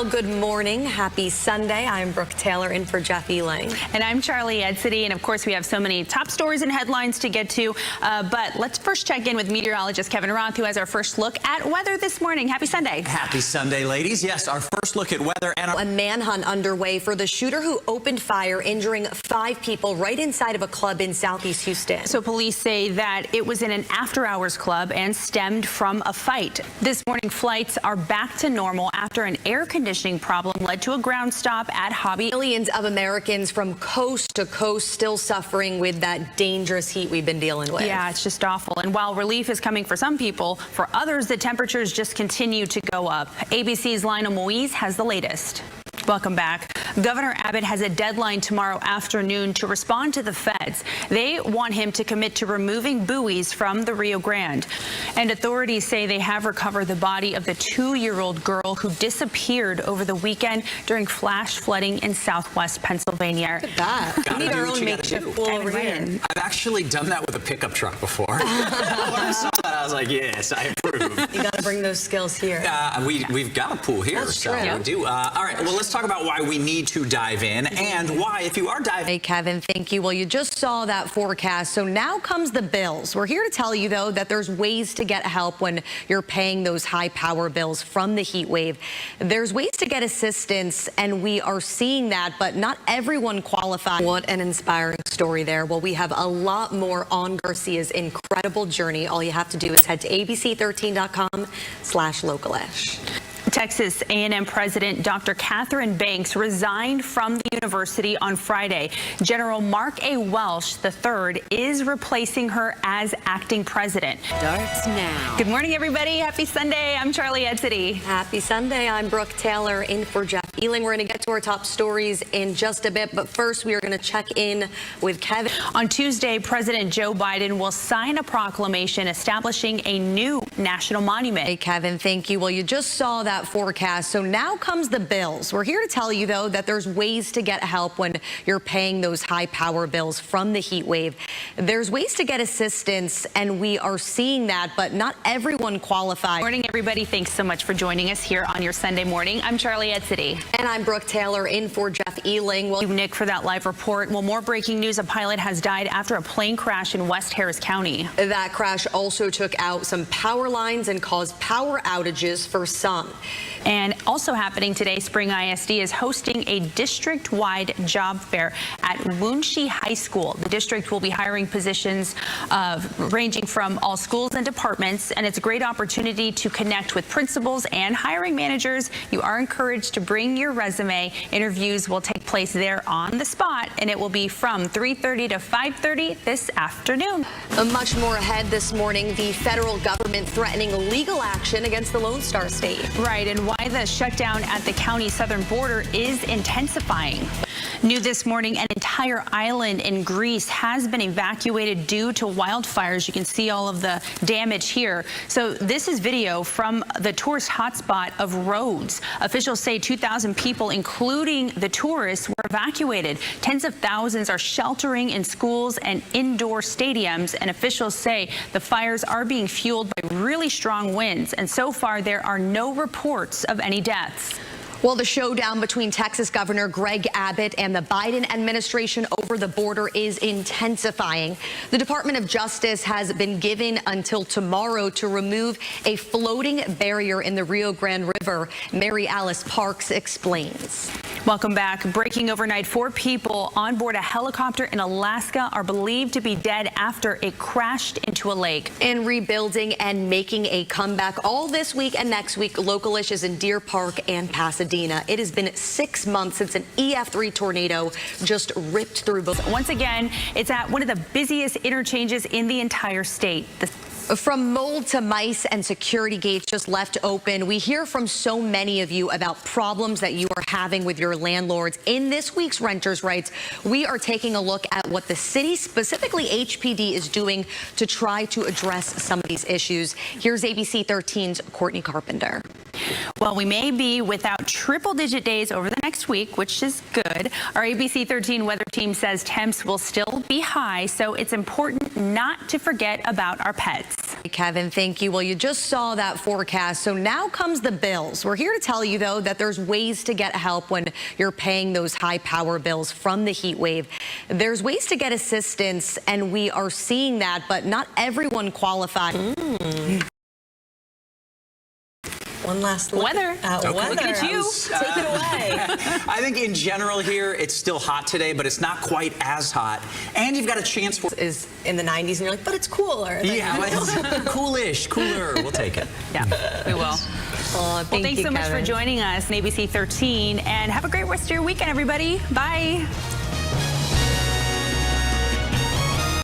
Well, good morning. Happy Sunday. I'm Brooke Taylor in for Jeff Eling. And I'm Charly Edsitty. And of course, we have so many top stories and headlines to get to. But let's first check in with meteorologist Kevin Roth, who has our first look at weather this morning. Happy Sunday. Happy Sunday, ladies. Yes, our first look at weather and a manhunt underway for the shooter who opened fire, injuring 5 people right inside of a club in Southeast Houston. So police say that it was in an after-hours club and stemmed from a fight. This morning, flights are back to normal after an air conditioning problem led to a ground stop at Hobby. Millions of Americans from coast to coast still suffering with that dangerous heat we've been dealing with. Yeah, it's just awful. And while relief is coming for some people, for others, the temperatures just continue to go up. ABC's Lionel Moise has the latest. Welcome back. Governor Abbott has a deadline tomorrow afternoon to respond to the feds. They want him to commit to removing buoys from the Rio Grande. And authorities say they have recovered the body of the 2-year-old girl who disappeared over the weekend during flash flooding in southwest Pennsylvania. Look at that. We need our own makeshift pool over here. I've actually done that with a pickup truck before. When I saw that, I was like, yes, I approve. You got to bring those skills here. We've got a pool here, That's so true. we do. All right, well, let's talk about why we need to dive in and why, if you are diving. Hey, Kevin, thank you. Well, you just saw that forecast, so now comes the bills. We're here to tell you, though, that there's ways to get help when you're paying those high power bills from the heat wave. There's ways to get assistance, and we are seeing that, but not everyone qualifies. What an inspiring story there. Well, we have a lot more on Garcia's incredible journey. All you have to do is head to abc13.com/localish. Texas A&M President Dr. Catherine Banks resigned from the university on Friday. General Mark A. Welsh III is replacing her as acting president. Starts now. Good morning, everybody. Happy Sunday. I'm Charly Edsitty. Happy Sunday. I'm Brooke Taylor in for Jeff Eling. We're going to get to our top stories in just a bit, but first we are going to check in with Kevin. On Tuesday, President Joe Biden will sign a proclamation establishing a new national monument. Hey, Kevin, thank you. Well, you just saw that forecast, so now comes the bills. We're here to tell you, though, that there's ways to get help when you're paying those high power bills from the heat wave. There's ways to get assistance, and we are seeing that, but not everyone qualifies. Good morning, everybody. Thanks so much for joining us here on your Sunday morning. I'm Charly Edsitty. And I'm Brooke Taylor in for Jeff Eling. Well, Nick, for that live report. Well, more breaking news. A pilot has died after a plane crash in West Harris County. That crash also took out some power lines and caused power outages for some. And also happening today, Spring ISD is hosting a district-wide job fair at Woonshee High School. The district will be hiring positions ranging from all schools and departments, and it's a great opportunity to connect with principals and hiring managers. You are encouraged to bring your resume. Interviews will take place there on the spot, and it will be from 3:30 to 5:30 this afternoon. Much more ahead this morning. The federal government threatening legal action against the Lone Star State. Right, and why the shutdown at the county southern border is intensifying. New this morning, an entire island in Greece has been evacuated due to wildfires. You can see all of the damage here. So this is video from the tourist hotspot of Rhodes. Officials say 2,000 people, including the tourists, were evacuated. Tens of thousands are sheltering in schools and indoor stadiums, and officials say the fires are being fueled by really strong winds, and so far there are no reports of any deaths. Well, the showdown between Texas Governor Greg Abbott and the Biden administration over the border is intensifying. The Department of Justice has been given until tomorrow to remove a floating barrier in the Rio Grande River. Mary Alice Parks explains. Welcome back. Breaking overnight, 4 people on board a helicopter in Alaska are believed to be dead after it crashed into a lake. And rebuilding and making a comeback all this week and next week, Localish is in Deer Park and Pasadena. It has been 6 months since an EF3 tornado just ripped through both. Once again, it's at one of the busiest interchanges in the entire state. From mold to mice and security gates just left open, we hear from so many of you about problems that you are having with your landlords. In this week's Renters' Rights, we are taking a look at what the city, specifically HPD, is doing to try to address some of these issues. Here's ABC 13's Courtney Carpenter. Well, we may be without triple-digit days over the next week, which is good. Our ABC 13 weather team says temps will still be high, so it's important not to forget about our pets. Kevin, thank you. Well, you just saw that forecast, so now comes the bills. We're here to tell you, though, that there's ways to get help when you're paying those high power bills from the heat wave. There's ways to get assistance, and we are seeing that, but not everyone qualifies. One last look Weather. at weather. Looking at you. Take it away. I think in general here, it's still hot today, but it's not quite as hot. And you've got a chance for... Is in the 90s, and you're like, but it's cooler. Yeah, it's coolish, cooler. We'll take it. Yeah, we will. Well, Thanks so much for joining us on ABC 13, and have a great rest of your weekend, everybody. Bye.